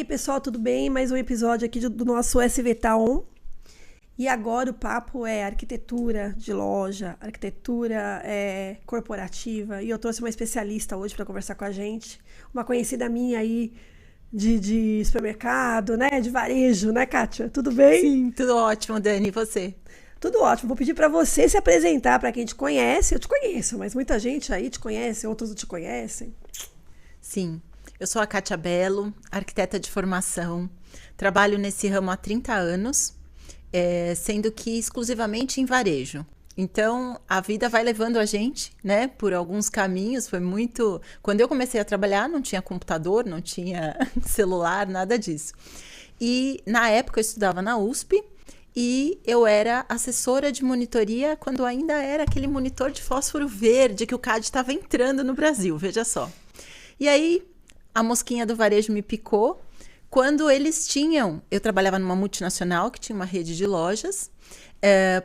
aí, pessoal, tudo bem? Mais um episódio aqui do nosso SV Town. E agora o papo é arquitetura de loja, arquitetura corporativa. E eu trouxe uma especialista hoje para conversar com a gente. Uma conhecida minha aí de supermercado, né? De varejo, né, Kátia? Tudo bem? Sim, tudo ótimo, Dani. E você? Tudo ótimo. Vou pedir para você se apresentar para quem te conhece. Eu te conheço, mas muita gente aí te conhece, outros não te conhecem. Sim, eu sou a Kátia Bello, arquiteta de formação. Trabalho nesse ramo há 30 anos, sendo que exclusivamente em varejo. Então, a vida vai levando a gente, né, por alguns caminhos. Foi muito... Quando eu comecei a trabalhar, não tinha computador, não tinha celular, nada disso. E, na época, eu estudava na USP e eu era assessora de monitoria quando ainda era aquele monitor de fósforo verde que o CAD estava entrando no Brasil, veja só. E aí, a mosquinha do varejo me picou quando eles tinham... Eu trabalhava numa multinacional que tinha uma rede de lojas,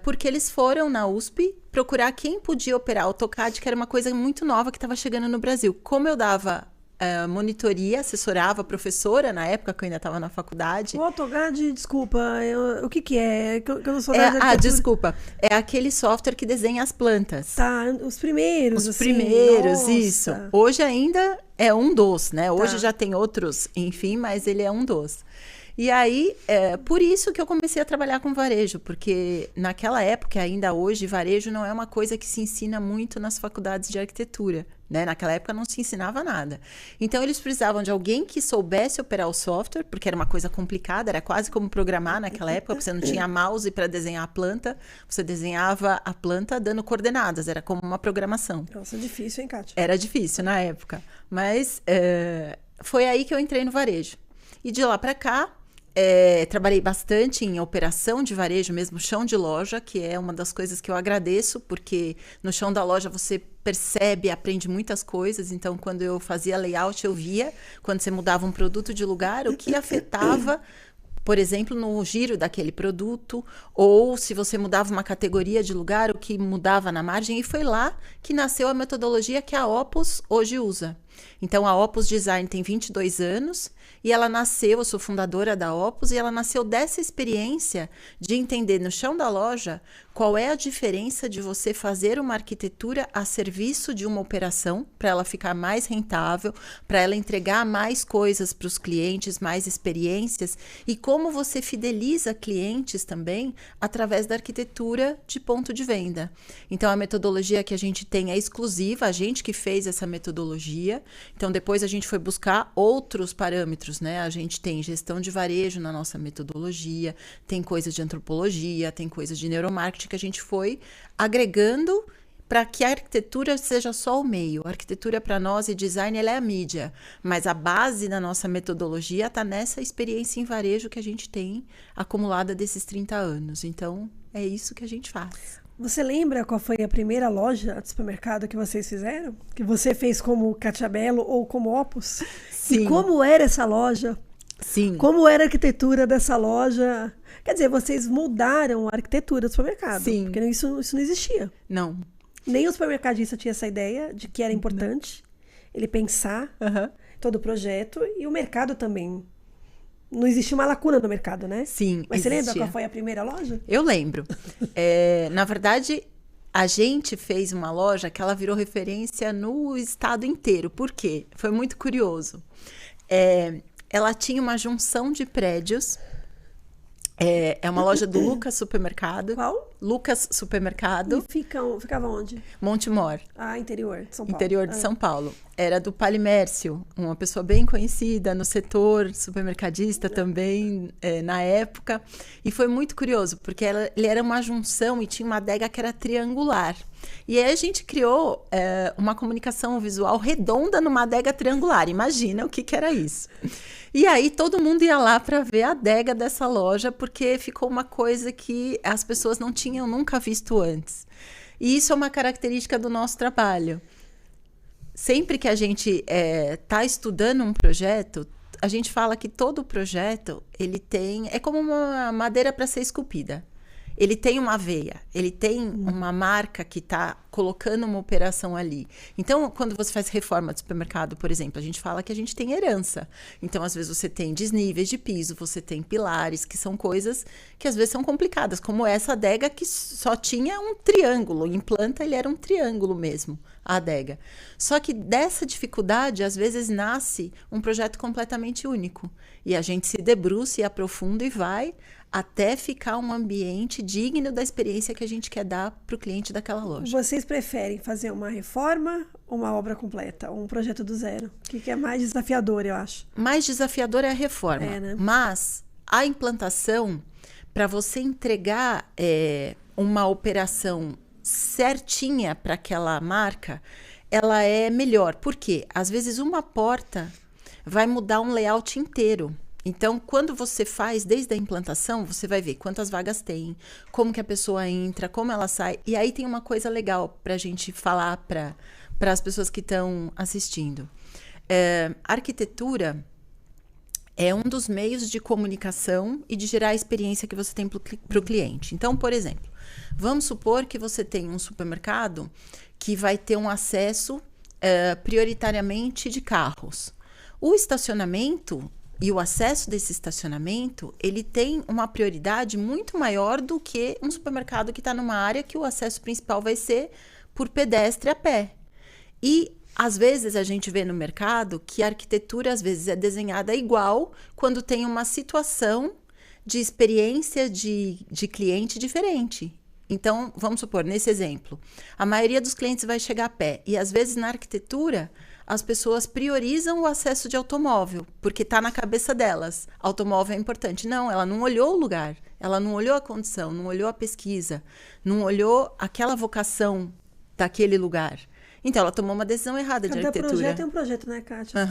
porque eles foram na USP procurar quem podia operar AutoCAD, que era uma coisa muito nova que estava chegando no Brasil. Como eu dava monitoria, assessorava a professora, na época que eu ainda estava na faculdade. O AutoCAD, desculpa, o que é? Que eu não sou da arquitetura. Desculpa, é aquele software que desenha as plantas. Tá, os primeiros, Os assim, primeiros, nossa. isso. Hoje ainda é um dos, né? Hoje Tá. já tem outros, enfim, mas ele é um dos. E aí, por isso que eu comecei a trabalhar com varejo, porque naquela época, ainda hoje, varejo não é uma coisa que se ensina muito nas faculdades de arquitetura, né? Naquela época não se ensinava nada. Então, eles precisavam de alguém que soubesse operar o software, porque era uma coisa complicada, era quase como programar naquela época, você não tinha mouse para desenhar a planta, você desenhava a planta dando coordenadas, era como uma programação. Nossa, difícil, hein, Kátia? Era difícil na época, mas foi aí que eu entrei no varejo. E de lá para cá, trabalhei bastante em operação de varejo, mesmo chão de loja, que é uma das coisas que eu agradeço, porque no chão da loja você percebe, aprende muitas coisas. Então, quando eu fazia layout, eu via, quando você mudava um produto de lugar, o que afetava, por exemplo, no giro daquele produto, ou se você mudava uma categoria de lugar, o que mudava na margem. E foi lá que nasceu a metodologia que a Opus hoje usa. Então, a Opus Design tem 22 anos e ela nasceu, eu sou fundadora da Opus, e ela nasceu dessa experiência de entender no chão da loja qual é a diferença de você fazer uma arquitetura a serviço de uma operação para ela ficar mais rentável, para ela entregar mais coisas para os clientes, mais experiências, e como você fideliza clientes também através da arquitetura de ponto de venda. Então, a metodologia que a gente tem é exclusiva, a gente que fez essa metodologia. Então, depois a gente foi buscar outros parâmetros, né? A gente tem gestão de varejo na nossa metodologia, tem coisas de antropologia, tem coisas de neuromarketing que a gente foi agregando para que a arquitetura seja só o meio. A arquitetura para nós e design, ela é a mídia, mas a base da nossa metodologia está nessa experiência em varejo que a gente tem acumulada desses 30 anos. Então, é isso que a gente faz. Você lembra qual foi a primeira loja de supermercado que vocês fizeram? Que você fez como Kátia Bello ou como Opus? Sim. E como era essa loja? Sim. Como era a arquitetura dessa loja? Quer dizer, vocês mudaram a arquitetura do supermercado. Sim. Porque isso não existia. Não. Nem o supermercadista tinha essa ideia de que era importante ele pensar todo o projeto, e o mercado também. Não existia uma lacuna no mercado, né? Sim, Mas você lembra existia. qual foi a primeira loja? Eu lembro. Na verdade, a gente fez uma loja que ela virou referência no estado inteiro. Por quê? Foi muito curioso. Ela tinha uma junção de prédios. É uma loja do Lucas Supermercado. Qual? Lucas Supermercado. E ficava onde? Montemor. Ah, interior de São Paulo. Interior de São Paulo. Era do Palimércio, uma pessoa bem conhecida no setor, supermercadista também, na época. E foi muito curioso, porque ele era uma junção e tinha uma adega que era triangular. E aí a gente criou uma comunicação visual redonda numa adega triangular. Imagina o que era isso. E aí todo mundo ia lá para ver a adega dessa loja, porque ficou uma coisa que as pessoas não tinham nunca visto antes. E isso é uma característica do nosso trabalho. Sempre que a gente está estudando um projeto, a gente fala que todo projeto ele tem... É como uma madeira para ser esculpida. ele tem uma veia, ele tem uma marca que está colocando uma operação ali. Então, quando você faz reforma de supermercado, por exemplo, a gente fala que a gente tem herança. Então, às vezes você tem desníveis de piso, você tem pilares, que são coisas que às vezes são complicadas, como essa adega que só tinha um triângulo. Em planta, ele era um triângulo mesmo, a adega. Só que dessa dificuldade, às vezes, nasce um projeto completamente único. E a gente se debruça e aprofunda e vai até ficar um ambiente digno da experiência que a gente quer dar para o cliente daquela loja. Vocês preferem fazer uma reforma ou uma obra completa? Ou um projeto do zero? O que é mais desafiador, eu acho? Mais desafiador é a reforma. Né? Mas a implantação, para você entregar uma operação certinha para aquela marca, ela é melhor. Por quê? Às vezes uma porta vai mudar um layout inteiro. Então, quando você faz desde a implantação, você vai ver quantas vagas tem, como que a pessoa entra, como ela sai. E aí tem uma coisa legal para a gente falar para as pessoas que estão assistindo. A arquitetura é um dos meios de comunicação e de gerar a experiência que você tem para o cliente. Então, por exemplo, vamos supor que você tem um supermercado que vai ter um acesso prioritariamente de carros. O estacionamento e o acesso desse estacionamento, ele tem uma prioridade muito maior do que um supermercado que está numa área que o acesso principal vai ser por pedestre a pé. E, às vezes, a gente vê no mercado que a arquitetura, às vezes, é desenhada igual quando tem uma situação de experiência de cliente diferente. Então, vamos supor, nesse exemplo, a maioria dos clientes vai chegar a pé. E, às vezes, na arquitetura, as pessoas priorizam o acesso de automóvel, porque está na cabeça delas. Automóvel é importante. Não, ela não olhou o lugar, ela não olhou a condição, não olhou a pesquisa, não olhou aquela vocação daquele lugar. Então, ela tomou uma decisão errada de arquitetura. Cada projeto é um projeto, né, Kátia?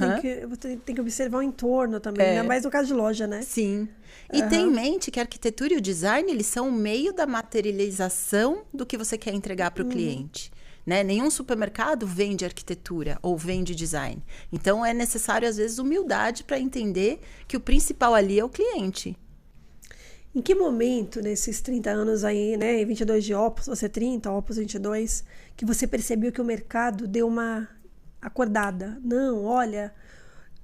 Você tem que observar o entorno também, ainda mais no caso de loja, né? Sim. E tem em mente que a arquitetura e o design, eles são o meio da materialização do que você quer entregar para o cliente. Né? Nenhum supermercado vende arquitetura ou vende design. Então, é necessário, às vezes, humildade para entender que o principal ali é o cliente. Em que momento, nesses 30 anos aí, né, 22 de Opus, você 30, Opus 22, que você percebeu que o mercado deu uma acordada? Não, olha,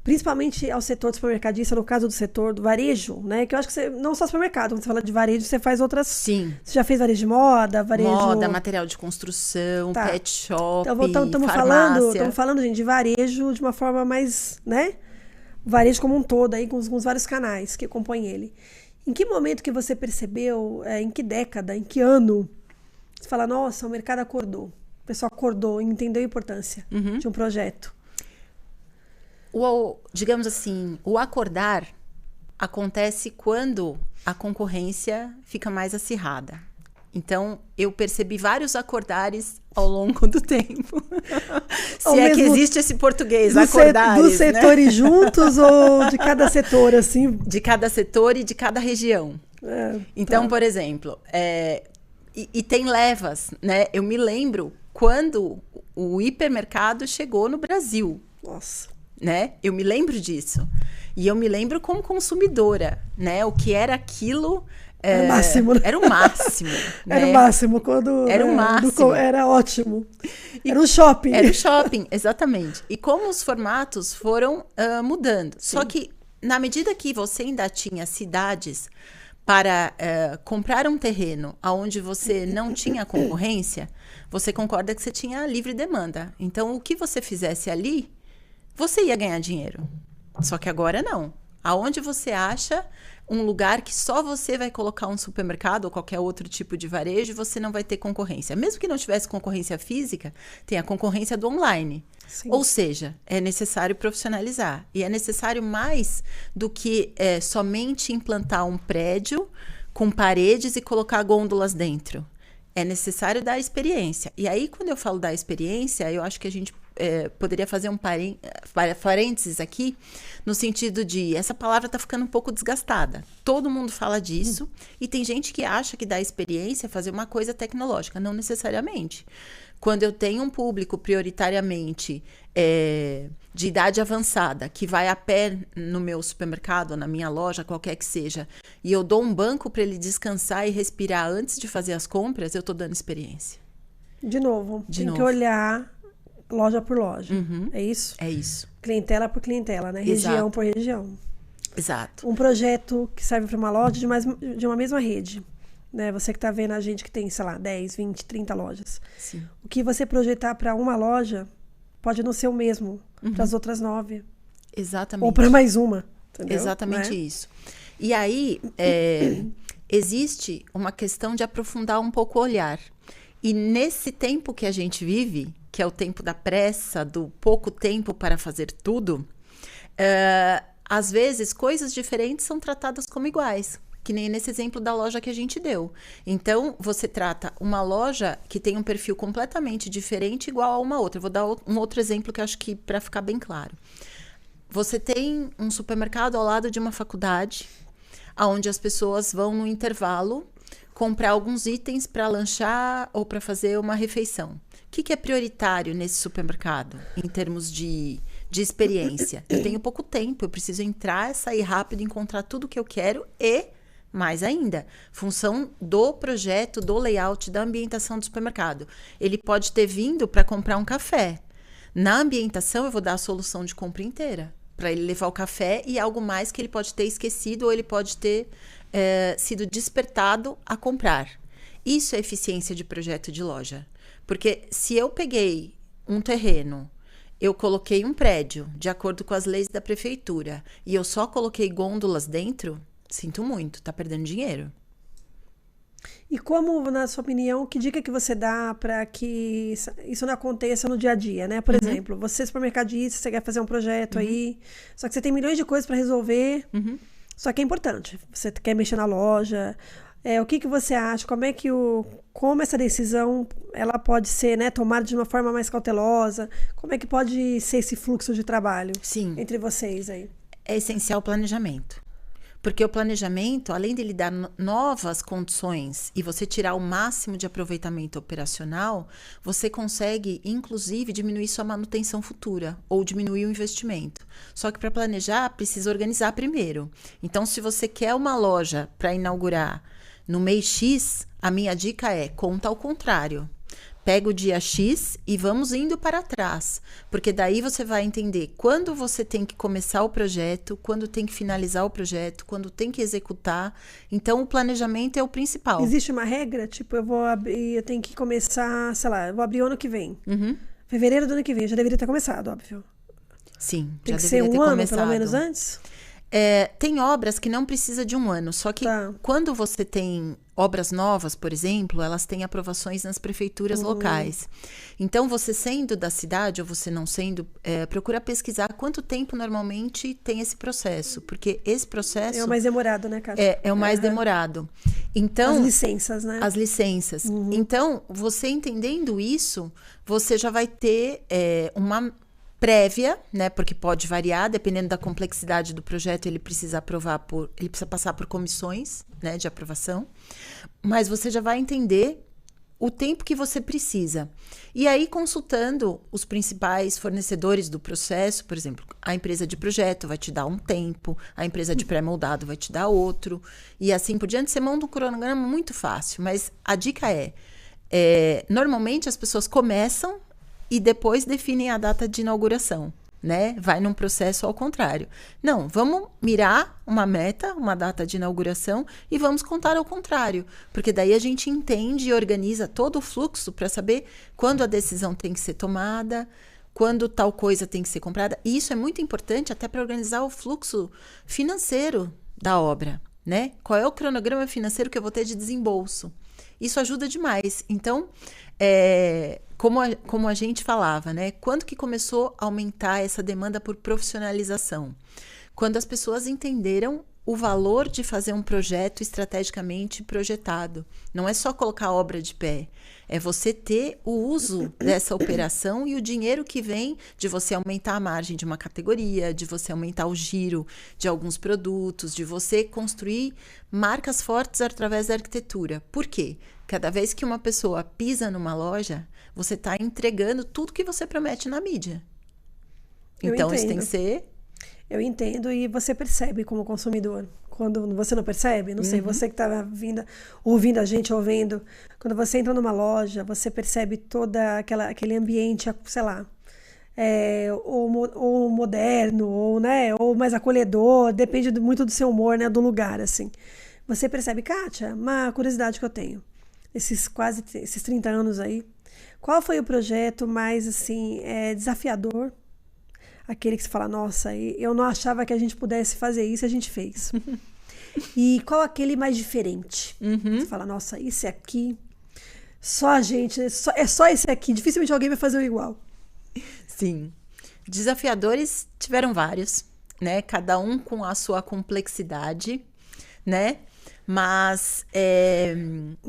principalmente ao setor do supermercadista, no caso do setor do varejo, né? Que eu acho que você, não só supermercado, quando você fala de varejo, você faz outras... Sim. Você já fez varejo de moda, varejo... Moda, material de construção, pet shop, então, estamos falando, gente, de varejo de uma forma mais, né? O varejo como um todo, aí, com os vários canais que compõem ele. Em que momento que você percebeu, em que década, em que ano, você fala, nossa, o mercado acordou. O pessoal acordou, entendeu a importância de um projeto. Digamos assim, o acordar acontece quando a concorrência fica mais acirrada. Então, eu percebi vários acordares ao longo do tempo. Se é que existe esse português, acordares, dos setores, né? Juntos ou de cada setor, assim? De cada setor e de cada região. Então, por exemplo, e tem levas, né? Eu me lembro quando o hipermercado chegou no Brasil. Nossa. Né? Eu me lembro disso. E eu me lembro como consumidora, né? O que era aquilo... Era o máximo, né? Era o máximo. Né? Era o máximo. Quando, era o máximo. Era ótimo. Era um shopping. Era um shopping, exatamente. E como os formatos foram mudando. Sim. Só que, na medida que você ainda tinha cidades para comprar um terreno onde você não tinha concorrência, você concorda que você tinha livre demanda. Então, o que você fizesse ali, você ia ganhar dinheiro. Só que agora não. Aonde você acha um lugar que só você vai colocar um supermercado ou qualquer outro tipo de varejo, você não vai ter concorrência. Mesmo que não tivesse concorrência física, tem a concorrência do online. Sim. Ou seja, é necessário profissionalizar. E é necessário mais do que somente implantar um prédio com paredes e colocar gôndolas dentro. É necessário dar experiência. E aí, quando eu falo da experiência, eu acho que a gente poderia fazer um parênteses aqui, no sentido de, essa palavra está ficando um pouco desgastada. Todo mundo fala disso, e tem gente que acha que dá experiência fazer uma coisa tecnológica. Não necessariamente. Quando eu tenho um público prioritariamente de idade avançada, que vai a pé no meu supermercado, na minha loja, qualquer que seja, e eu dou um banco para ele descansar e respirar antes de fazer as compras, eu estou dando experiência. De novo, tem que olhar loja por loja. É isso? É isso. Clientela por clientela, né? Exato. Região por região. Exato. Um projeto que serve para uma loja de uma mesma rede. Né? Você que está vendo a gente que tem, sei lá, 10, 20, 30 lojas. Sim. O que você projetar para uma loja pode não ser o mesmo para as outras 9. Exatamente. Ou para mais uma. Entendeu? Exatamente, né? isso. E aí, existe uma questão de aprofundar um pouco o olhar. E nesse tempo que a gente vive, que é o tempo da pressa, do pouco tempo para fazer tudo, às vezes coisas diferentes são tratadas como iguais. Que nem nesse exemplo da loja que a gente deu. Então, você trata uma loja que tem um perfil completamente diferente igual a uma outra. Eu vou dar um outro exemplo que eu acho que para ficar bem claro. Você tem um supermercado ao lado de uma faculdade, onde as pessoas vão no intervalo comprar alguns itens para lanchar ou para fazer uma refeição. O que é prioritário nesse supermercado, em termos de experiência? Eu tenho pouco tempo, eu preciso entrar, sair rápido, encontrar tudo que eu quero e, mais ainda, função do projeto, do layout, da ambientação do supermercado. Ele pode ter vindo para comprar um café. Na ambientação, eu vou dar a solução de compra inteira, para ele levar o café e algo mais que ele pode ter esquecido ou ele pode ter sido despertado a comprar. Isso é eficiência de projeto de loja. Porque se eu peguei um terreno, eu coloquei um prédio de acordo com as leis da prefeitura e eu só coloquei gôndolas dentro, sinto muito, tá perdendo dinheiro. E como, na sua opinião, que dica que você dá para que isso não aconteça no dia a dia, né? Por exemplo, você é supermercadista, você quer fazer um projeto aí, só que você tem milhões de coisas para resolver, só que é importante. Você quer mexer na loja. O que você acha? Como essa decisão ela pode ser, né, tomada de uma forma mais cautelosa? Como é que pode ser esse fluxo de trabalho entre vocês aí? É essencial o planejamento. Porque o planejamento, além de lhe dar novas condições e você tirar o máximo de aproveitamento operacional, você consegue, inclusive, diminuir sua manutenção futura ou diminuir o investimento. Só que para planejar, precisa organizar primeiro. Então, se você quer uma loja para inaugurar no mês X, a minha dica é conta ao contrário. Pega o dia X e vamos indo para trás, porque daí você vai entender quando você tem que começar o projeto, quando tem que finalizar o projeto, quando tem que executar. Então, o planejamento é o principal. Existe uma regra? Tipo, eu tenho que começar, sei lá, eu vou abrir o ano que vem. Fevereiro do ano que vem, já deveria ter começado, óbvio. Sim, tem já que deveria ser ter ano, começado. pelo menos antes? Tem obras que não precisa de um ano, só que quando você tem obras novas, por exemplo, elas têm aprovações nas prefeituras locais. Então, você sendo da cidade ou você não sendo, procura pesquisar quanto tempo normalmente tem esse processo, porque esse processo... É o mais demorado, né, Kátia? É o mais demorado. Então, as licenças, né? As licenças. Então, você entendendo isso, você já vai ter uma prévia, né? Porque pode variar, dependendo da complexidade do projeto, ele precisa passar por comissões, né, de aprovação. Mas você já vai entender o tempo que você precisa. E aí, consultando os principais fornecedores do processo, por exemplo, a empresa de projeto vai te dar um tempo, a empresa de pré-moldado vai te dar outro, e assim por diante. Você monta um cronograma muito fácil, mas a dica normalmente as pessoas começam e depois definem a data de inauguração, né? Vai num processo ao contrário. Não, vamos mirar uma meta, uma data de inauguração e vamos contar ao contrário, porque daí a gente entende e organiza todo o fluxo para saber quando a decisão tem que ser tomada, quando tal coisa tem que ser comprada. E isso é muito importante até para organizar o fluxo financeiro da obra, né? Qual é o cronograma financeiro que eu vou ter de desembolso? Isso ajuda demais. Então, como a gente falava, né? Quando que começou a aumentar essa demanda por profissionalização? Quando as pessoas entenderam o valor de fazer um projeto estrategicamente projetado. Não é só colocar a obra de pé, é você ter o uso dessa operação e o dinheiro que vem de você aumentar a margem de uma categoria, de você aumentar o giro de alguns produtos, de você construir marcas fortes através da arquitetura. Por quê? Cada vez que uma pessoa pisa numa loja, você está entregando tudo que você promete na mídia. Então, isso tem que ser... Eu entendo e você percebe como consumidor. Quando você não percebe, não sei, você que está ouvindo a gente, ouvindo, quando você entra numa loja, você percebe aquele ambiente, sei lá, ou moderno, ou, né, ou mais acolhedor, depende muito do seu humor, né, do lugar, assim. Você percebe, Kátia, uma curiosidade que eu tenho, esses 30 anos aí, qual foi o projeto mais, assim, desafiador? Aquele que você fala, nossa, eu não achava que a gente pudesse fazer isso, a gente fez. E qual aquele mais diferente? Você fala, nossa, esse aqui, só a gente, é só esse aqui, dificilmente alguém vai fazer o igual. Sim. Desafiadores tiveram vários, né? Cada um com a sua complexidade, né? Mas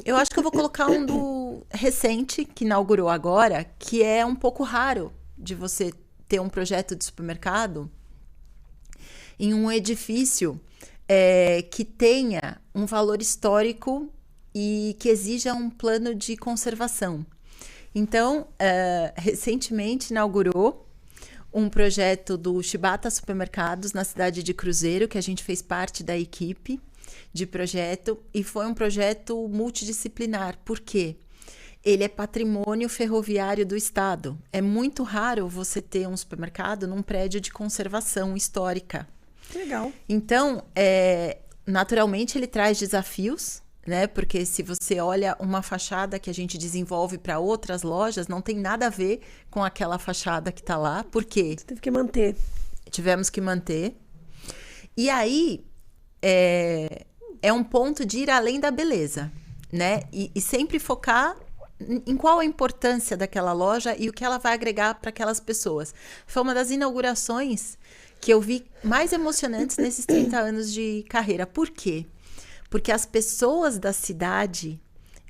eu acho que eu vou colocar um do recente, que inaugurou agora, que é um pouco raro de você ter um projeto de supermercado em um edifício que tenha um valor histórico e que exija um plano de conservação. Então, recentemente inaugurou um projeto do Shibata Supermercados na cidade de Cruzeiro, que a gente fez parte da equipe de projeto, e foi um projeto multidisciplinar. Por quê? Ele é patrimônio ferroviário do estado. É muito raro você ter um supermercado num prédio de conservação histórica. Legal. Então, naturalmente, ele traz desafios, né? Porque se você olha uma fachada que a gente desenvolve para outras lojas, não tem nada a ver com aquela fachada que está lá. Por quê? Você teve que manter. Tivemos que manter. E aí, é um ponto de ir além da beleza, né? E sempre focar em qual a importância daquela loja e o que ela vai agregar para aquelas pessoas. Foi uma das inaugurações que eu vi mais emocionantes nesses 30 anos de carreira. Por quê? Porque as pessoas da cidade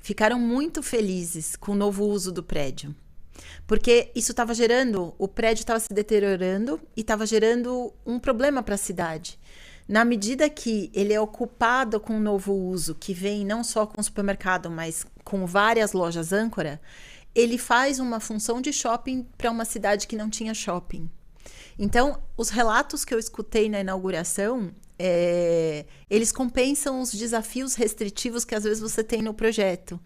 ficaram muito felizes com o novo uso do prédio. Porque isso estava gerando, o prédio estava se deteriorando e estava gerando um problema para a cidade. Na medida que ele é ocupado com um novo uso, que vem não só com o supermercado, mas com várias lojas âncora, ele faz uma função de shopping para uma cidade que não tinha shopping. Então, os relatos que eu escutei na inauguração, eles compensam os desafios restritivos que às vezes você tem no projeto.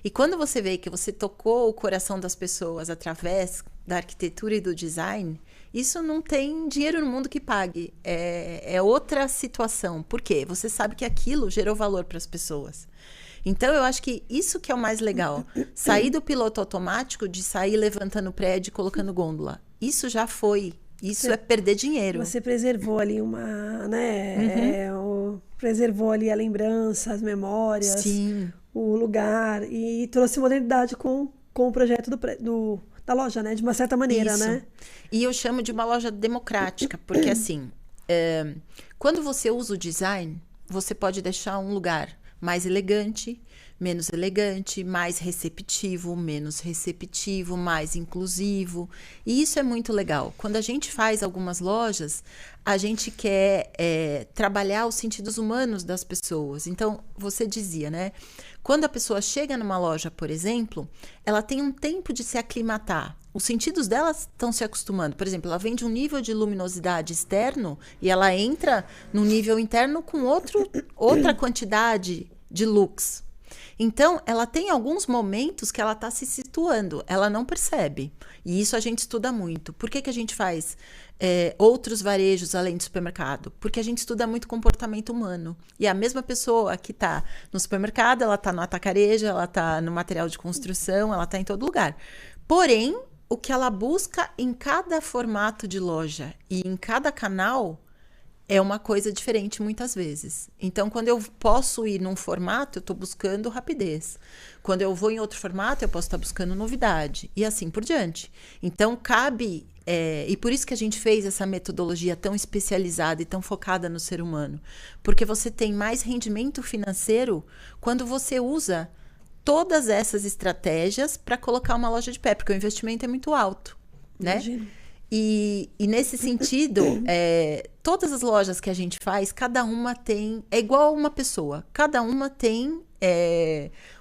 E quando você vê que você tocou o coração das pessoas através da arquitetura e do design, isso não tem dinheiro no mundo que pague. É outra situação. Por quê? Você sabe que aquilo gerou valor para as pessoas. Então, eu acho que isso que é o mais legal. Sair do piloto automático, de sair levantando o prédio e colocando gôndola. Isso já foi. Isso é perder dinheiro. Você preservou ali né? Preservou ali a lembrança, as memórias, sim, o lugar. E trouxe modernidade com o projeto da loja, né? De uma certa maneira, isso. Né? E eu chamo de uma loja democrática, porque assim, quando você usa o design, você pode deixar um lugar mais elegante, menos elegante, mais receptivo, menos receptivo, mais inclusivo. E isso é muito legal. Quando a gente faz algumas lojas, a gente quer trabalhar os sentidos humanos das pessoas. Então, você dizia, né? Quando a pessoa chega numa loja, por exemplo, ela tem um tempo de se aclimatar. Os sentidos dela estão se acostumando. Por exemplo, ela vem de um nível de luminosidade externo e ela entra no nível interno com outra quantidade de lux. Então, ela tem alguns momentos que ela está se situando, ela não percebe. E isso a gente estuda muito. Por que a gente faz outros varejos além do supermercado? Porque a gente estuda muito comportamento humano. E a mesma pessoa que está no supermercado, ela está no atacarejo, ela está no material de construção, ela está em todo lugar. Porém, o que ela busca em cada formato de loja e em cada canal é uma coisa diferente muitas vezes. Então, quando eu posso ir num formato, eu estou buscando rapidez. Quando eu vou em outro formato, eu posso estar buscando novidade. E assim por diante. Então, cabe... e por isso que a gente fez essa metodologia tão especializada e tão focada no ser humano. Porque você tem mais rendimento financeiro quando você usa todas essas estratégias para colocar uma loja de pé. Porque o investimento é muito alto, né? Imagino. E nesse sentido, todas as lojas que a gente faz, cada uma tem... É igual uma pessoa. Cada uma tem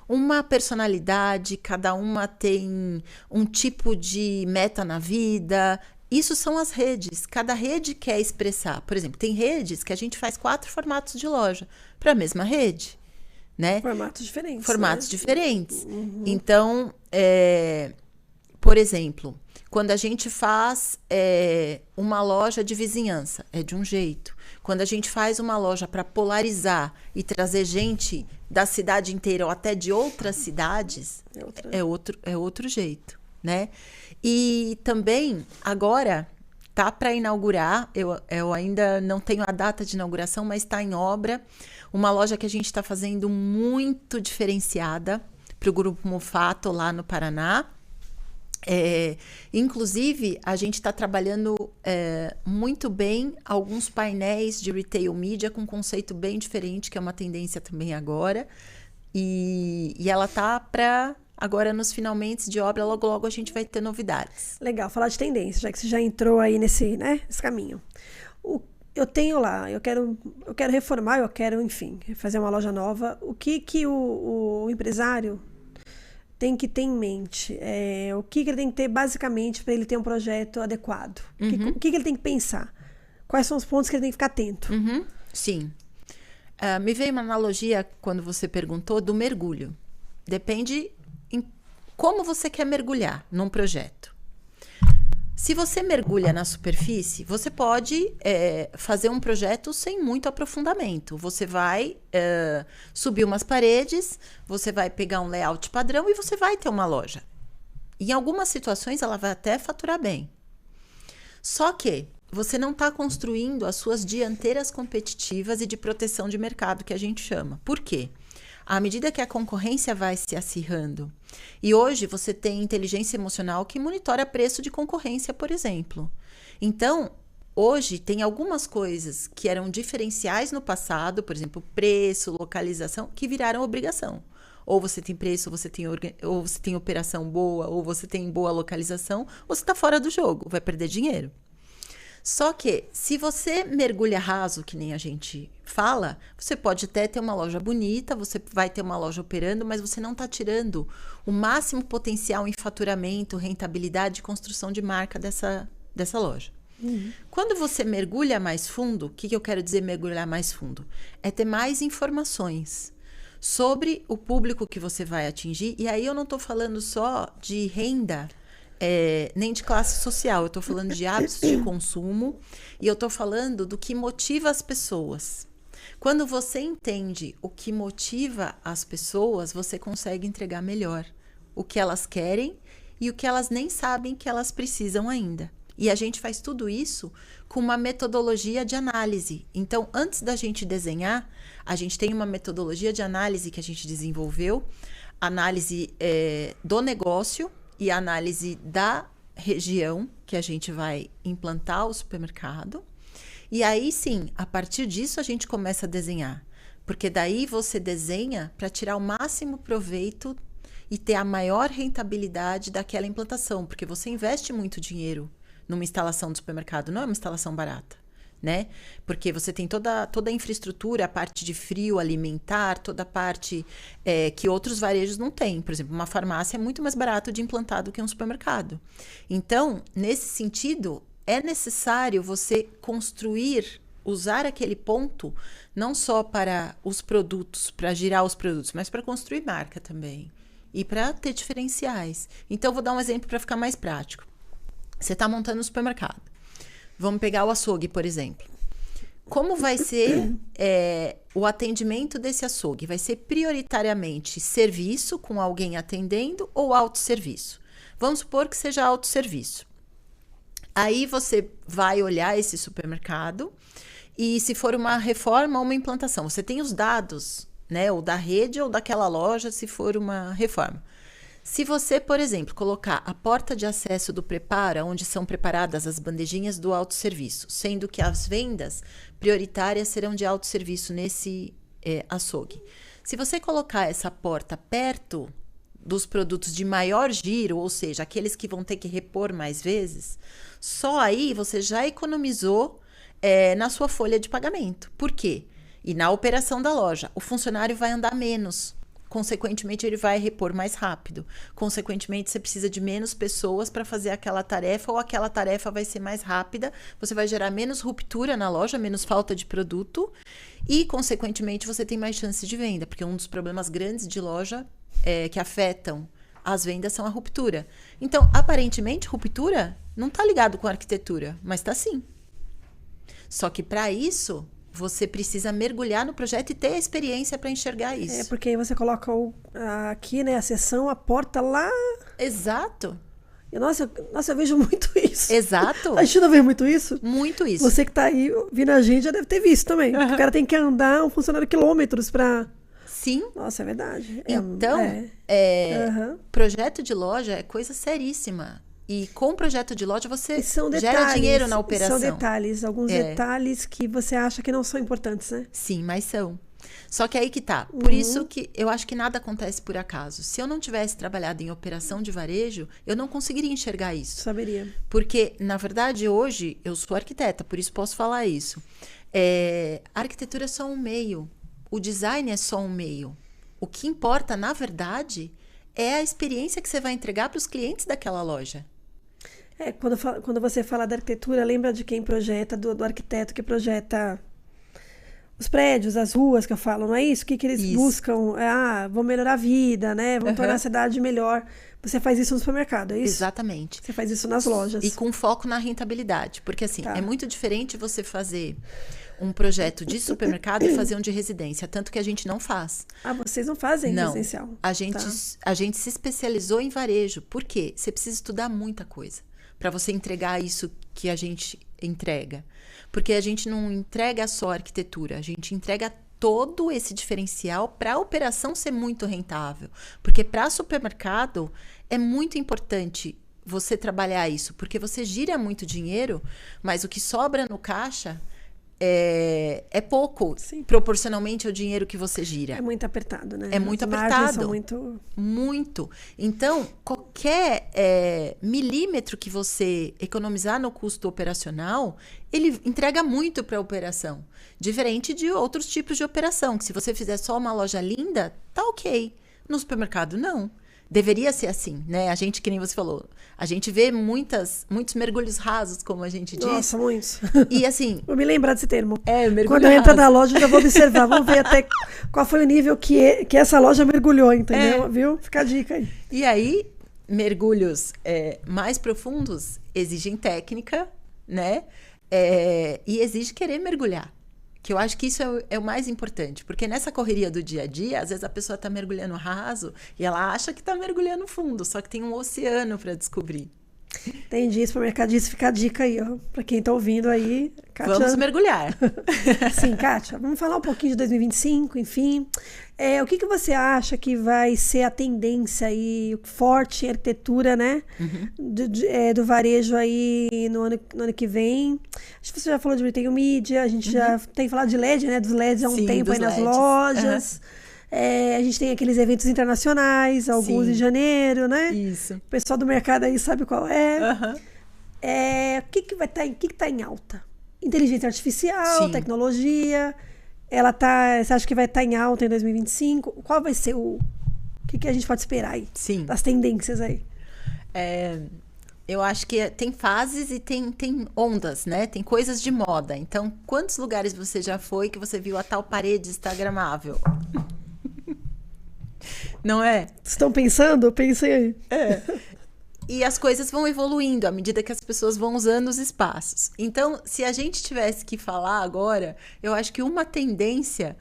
uma personalidade, cada uma tem um tipo de meta na vida. Isso são as redes. Cada rede quer expressar. Por exemplo, tem redes que a gente faz 4 formatos de loja para a mesma rede, né? Formatos diferentes. Formatos né? diferentes. Uhum. Então, por exemplo... Quando a gente faz uma loja de vizinhança, é de um jeito. Quando a gente faz uma loja para polarizar e trazer gente da cidade inteira ou até de outras cidades, é outro jeito, né? E também, agora, tá para inaugurar, eu ainda não tenho a data de inauguração, mas está em obra, uma loja que a gente está fazendo muito diferenciada para o Grupo Mufato lá no Paraná. Inclusive, a gente está trabalhando muito bem alguns painéis de retail media com um conceito bem diferente, que é uma tendência também agora. E ela está para agora nos finalmente de obra, logo logo a gente vai ter novidades. Legal, falar de tendência, já que você já entrou aí nesse caminho. Eu tenho lá, eu quero reformar, eu quero, enfim, fazer uma loja nova. O que o empresário tem que ter em mente? O que ele tem que ter basicamente para ele ter um projeto adequado? Uhum. O que ele tem que pensar? Quais são os pontos que ele tem que ficar atento? Uhum. Sim. Me veio uma analogia quando você perguntou do mergulho. Depende em como você quer mergulhar num projeto. Se você mergulha na superfície, você pode fazer um projeto sem muito aprofundamento. Você vai subir umas paredes, você vai pegar um layout padrão e você vai ter uma loja. Em algumas situações, ela vai até faturar bem. Só que você não está construindo as suas dianteiras competitivas e de proteção de mercado, que a gente chama. Por quê? À medida que a concorrência vai se acirrando, e hoje você tem inteligência emocional que monitora preço de concorrência, por exemplo. Então, hoje tem algumas coisas que eram diferenciais no passado, por exemplo, preço, localização, que viraram obrigação. Ou você tem preço, ou você tem operação boa, ou você tem boa localização, ou você está fora do jogo, vai perder dinheiro. Só que, se você mergulha raso, que nem a gente fala, você pode até ter uma loja bonita, você vai ter uma loja operando, mas você não está tirando o máximo potencial em faturamento, rentabilidade e construção de marca dessa loja. Uhum. Quando você mergulha mais fundo, o que eu quero dizer mergulhar mais fundo? É ter mais informações sobre o público que você vai atingir. E aí eu não estou falando só de renda, nem de classe social, eu estou falando de hábitos de consumo e eu estou falando do que motiva as pessoas. Quando você entende o que motiva as pessoas, você consegue entregar melhor o que elas querem e o que elas nem sabem que elas precisam ainda. E a gente faz tudo isso com uma metodologia de análise. Então, antes da gente desenhar, a gente tem uma metodologia de análise que a gente desenvolveu, análise do negócio e análise da região que a gente vai implantar o supermercado. E aí sim, a partir disso a gente começa a desenhar. Porque daí você desenha para tirar o máximo proveito e ter a maior rentabilidade daquela implantação. Porque você investe muito dinheiro numa instalação do supermercado, não é uma instalação barata, né? Porque você tem toda a infraestrutura, a parte de frio alimentar, toda a parte que outros varejos não têm. Por exemplo, uma farmácia é muito mais barato de implantar do que um supermercado. Então, nesse sentido, é necessário você usar aquele ponto, não só para os produtos, para girar os produtos, mas para construir marca também. E para ter diferenciais. Então, vou dar um exemplo para ficar mais prático. Você está montando um supermercado. Vamos pegar o açougue, por exemplo. Como vai ser o atendimento desse açougue? Vai ser prioritariamente serviço, com alguém atendendo, ou autosserviço? Vamos supor que seja autosserviço. Aí você vai olhar esse supermercado E se for uma reforma ou uma implantação, você tem os dados, né? Ou da rede ou daquela loja, se for uma reforma. Se você, por exemplo, colocar a porta de acesso do Prepara, onde são preparadas as bandejinhas do autosserviço, sendo que as vendas prioritárias serão de autosserviço nesse açougue. Se você colocar essa porta perto dos produtos de maior giro, ou seja, aqueles que vão ter que repor mais vezes, só aí você já economizou na sua folha de pagamento. Por quê? E na operação da loja, o funcionário vai andar menos. Consequentemente, ele vai repor mais rápido. Consequentemente, você precisa de menos pessoas para fazer aquela tarefa, ou aquela tarefa vai ser mais rápida. Você vai gerar menos ruptura na loja, menos falta de produto. E, consequentemente, você tem mais chance de venda. Porque um dos problemas grandes de loja que afetam as vendas são a ruptura. Então, aparentemente, ruptura não está ligado com a arquitetura, mas está sim. Só que, para isso, você precisa mergulhar no projeto e ter a experiência para enxergar isso. Porque aí você coloca aqui, né, a seção, a porta lá. Exato. E, nossa, eu vejo muito isso. Exato. A gente não vê muito isso? Muito isso. Você que tá aí vindo a gente já deve ter visto também. O cara tem que andar um funcionário quilômetros para... Sim. Nossa, é verdade. Então, projeto de loja é coisa seríssima. E com projeto de loja você gera dinheiro na operação. São detalhes, alguns detalhes que você acha que não são importantes, né? Sim, mas são. Só que aí que tá. Por isso que eu acho que nada acontece por acaso. Se eu não tivesse trabalhado em operação de varejo, eu não conseguiria enxergar isso. Saberia. Porque, na verdade, hoje eu sou arquiteta, por isso posso falar isso. A arquitetura é só um meio. O design é só um meio. O que importa, na verdade, é a experiência que você vai entregar para os clientes daquela loja. Quando você fala da arquitetura, lembra de quem projeta, do arquiteto que projeta os prédios, as ruas que eu falo, não é isso? O que eles buscam? Vão melhorar a vida, né? Vão tornar a cidade melhor. Você faz isso no supermercado, é isso? Exatamente. Você faz isso nas lojas. E com foco na rentabilidade. Porque, assim, é muito diferente você fazer um projeto de supermercado e fazer um de residência. Tanto que a gente não faz. Vocês não fazem residencial? A gente se especializou em varejo. Por quê? Você precisa estudar muita coisa para você entregar isso que a gente entrega. Porque a gente não entrega só arquitetura, a gente entrega todo esse diferencial para a operação ser muito rentável. Porque para supermercado é muito importante você trabalhar isso, porque você gira muito dinheiro, mas o que sobra no caixa é pouco, sim, proporcionalmente ao dinheiro que você gira. É muito apertado, né? É muito apertado. São muito. Então, qualquer milímetro que você economizar no custo operacional, ele entrega muito para a operação. Diferente de outros tipos de operação, que se você fizer só uma loja linda, tá ok. No supermercado, não. Deveria ser assim, né? A gente, que nem você falou, a gente vê muitos mergulhos rasos, como a gente diz. Nossa, muitos. E assim... Vou me lembrar desse termo. Mergulho Quando eu entro na loja, eu já vou observar. Vamos ver até qual foi o nível que essa loja mergulhou, entendeu? Viu? Fica a dica aí. E aí, mergulhos mais profundos exigem técnica, né? E exige querer mergulhar. Que eu acho que isso é o mais importante. Porque nessa correria do dia a dia, às vezes a pessoa está mergulhando raso e ela acha que está mergulhando fundo, só que tem um oceano para descobrir. Entendi. Supermercadista, fica a dica aí, ó. Para quem está ouvindo aí. Kátia... Vamos mergulhar. Sim, Kátia. Vamos falar um pouquinho de 2025, enfim. O que você acha que vai ser a tendência aí forte em arquitetura, né? Do varejo aí no ano que vem? Acho que você já falou de retail media, a gente já tem falado de LED, né? Dos LEDs há um tempo aí nas lojas. A gente tem aqueles eventos internacionais, alguns em janeiro, né? Isso. O pessoal do mercado aí sabe qual é. O que vai estar que tá em alta? Inteligência artificial, tecnologia. Você acha que vai estar em alta em 2025? Qual vai ser o que a gente pode esperar aí? Sim. Das tendências aí? Eu acho que tem fases e tem ondas, né? Tem coisas de moda. Então, quantos lugares você já foi que você viu a tal parede instagramável? Não é? Estão pensando? Pensem aí. E as coisas vão evoluindo à medida que as pessoas vão usando os espaços. Então, se a gente tivesse que falar agora, eu acho que uma tendência,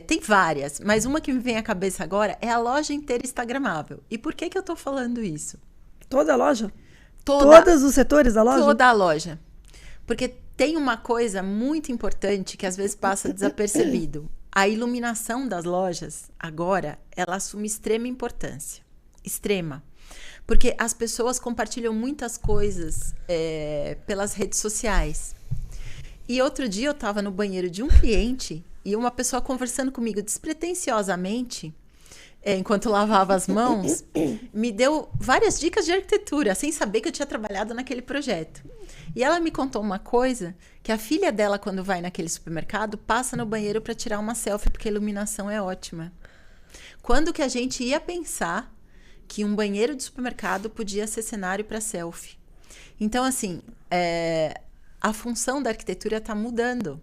tem várias, mas uma que me vem à cabeça agora é a loja inteira instagramável. E por que eu tô falando isso? Toda a loja? Todos os setores da loja? Toda a loja. Porque Tem uma coisa muito importante que às vezes passa desapercebido. A iluminação das lojas, agora, ela assume extrema importância. Extrema. Porque as pessoas compartilham muitas coisas pelas redes sociais. E outro dia eu estava no banheiro de um cliente e uma pessoa conversando comigo despretensiosamente, enquanto lavava as mãos, me deu várias dicas de arquitetura, sem saber que eu tinha trabalhado naquele projeto. E ela me contou uma coisa, que a filha dela, quando vai naquele supermercado, passa no banheiro para tirar uma selfie, porque a iluminação é ótima. Quando que a gente ia pensar que um banheiro de supermercado podia ser cenário para selfie? Então, assim, a função da arquitetura está mudando.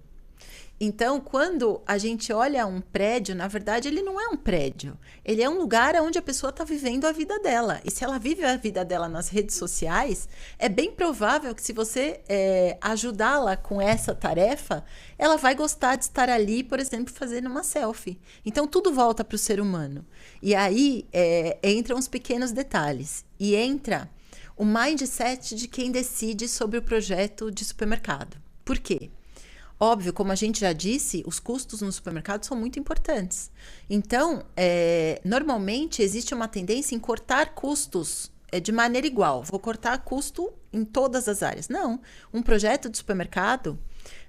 Então, quando a gente olha um prédio, na verdade, ele não é um prédio. Ele é um lugar onde a pessoa está vivendo a vida dela. E se ela vive a vida dela nas redes sociais, é bem provável que se você ajudá-la com essa tarefa, ela vai gostar de estar ali, por exemplo, fazendo uma selfie. Então, tudo volta para o ser humano. E aí, entram os pequenos detalhes. E entra o mindset de quem decide sobre o projeto de supermercado. Por quê? Óbvio, como a gente já disse, os custos no supermercado são muito importantes. Então, normalmente existe uma tendência em cortar custos de maneira igual. Vou cortar custo em todas as áreas. Não. Um projeto de supermercado,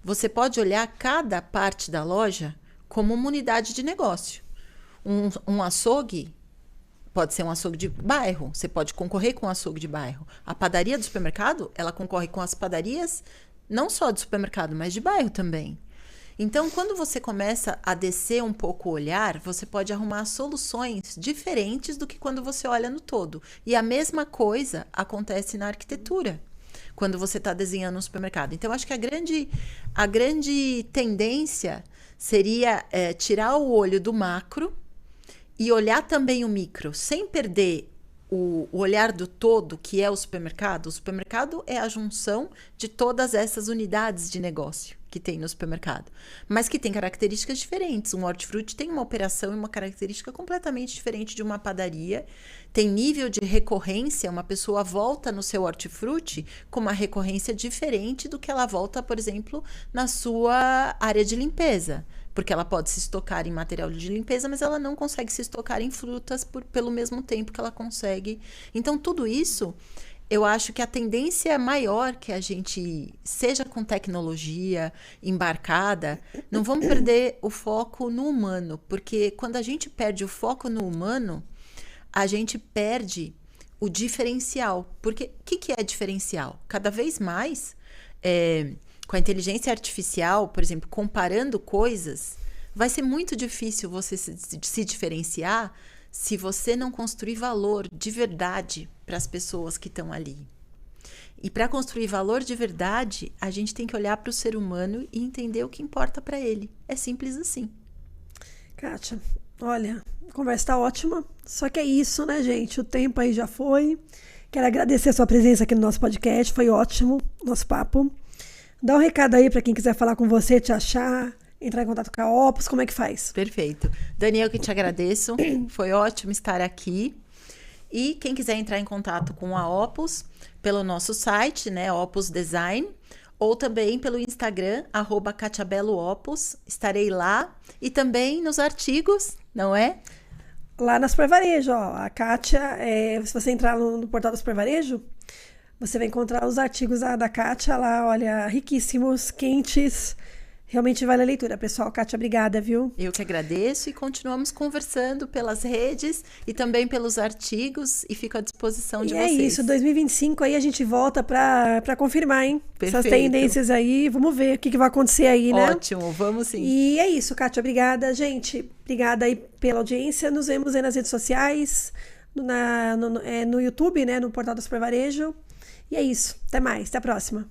você pode olhar cada parte da loja como uma unidade de negócio. Um açougue pode ser um açougue de bairro. Você pode concorrer com um açougue de bairro. A padaria do supermercado, ela concorre com as padarias não só de supermercado, mas de bairro também. Então, quando você começa a descer um pouco o olhar, você pode arrumar soluções diferentes do que quando você olha no todo. E a mesma coisa acontece na arquitetura, quando você está desenhando um supermercado. Então, acho que a grande tendência seria tirar o olho do macro e olhar também o micro, sem perder o olhar do todo, que é o supermercado. O supermercado é a junção de todas essas unidades de negócio que tem no supermercado, mas que tem características diferentes. Um hortifruti tem uma operação e uma característica completamente diferente de uma padaria. Tem nível de recorrência, uma pessoa volta no seu hortifruti com uma recorrência diferente do que ela volta, por exemplo, na sua área de limpeza. Porque ela pode se estocar em material de limpeza, mas ela não consegue se estocar em frutas pelo mesmo tempo que ela consegue. Então, tudo isso, eu acho que a tendência é maior que a gente seja com tecnologia embarcada. Não vamos perder o foco no humano, porque quando a gente perde o foco no humano, a gente perde o diferencial. Porque o que é diferencial? Cada vez mais... com a inteligência artificial, por exemplo, comparando coisas, vai ser muito difícil você se diferenciar se você não construir valor de verdade para as pessoas que estão ali. E para construir valor de verdade, a gente tem que olhar para o ser humano e entender o que importa para ele. É simples assim. Kátia, olha, a conversa está ótima, só que é isso, né, gente? O tempo aí já foi. Quero agradecer a sua presença aqui no nosso podcast, foi ótimo o nosso papo. Dá um recado aí para quem quiser falar com você, te achar, entrar em contato com a Opus, como é que faz? Perfeito. Daniel, que te agradeço. Foi ótimo estar aqui. E quem quiser entrar em contato com a Opus, pelo nosso site, né, Opus Design, ou também pelo Instagram, @KatiaBeloOpus. Estarei lá. E também nos artigos, não é? Lá na Super Varejo, ó. A Kátia, se você entrar no portal do Super Varejo, você vai encontrar os artigos da Kátia lá, olha, riquíssimos, quentes. Realmente vale a leitura, pessoal. Kátia, obrigada, viu? Eu que agradeço e continuamos conversando pelas redes e também pelos artigos e fico à disposição de vocês. E é isso, 2025 aí a gente volta para confirmar, hein? Perfeito. Essas tendências aí, vamos ver o que vai acontecer aí, né? Ótimo, vamos sim. E é isso, Kátia, obrigada. Gente, obrigada aí pela audiência. Nos vemos aí nas redes sociais, no YouTube, né? No portal do Super Varejo. E é isso. Até mais. Até a próxima.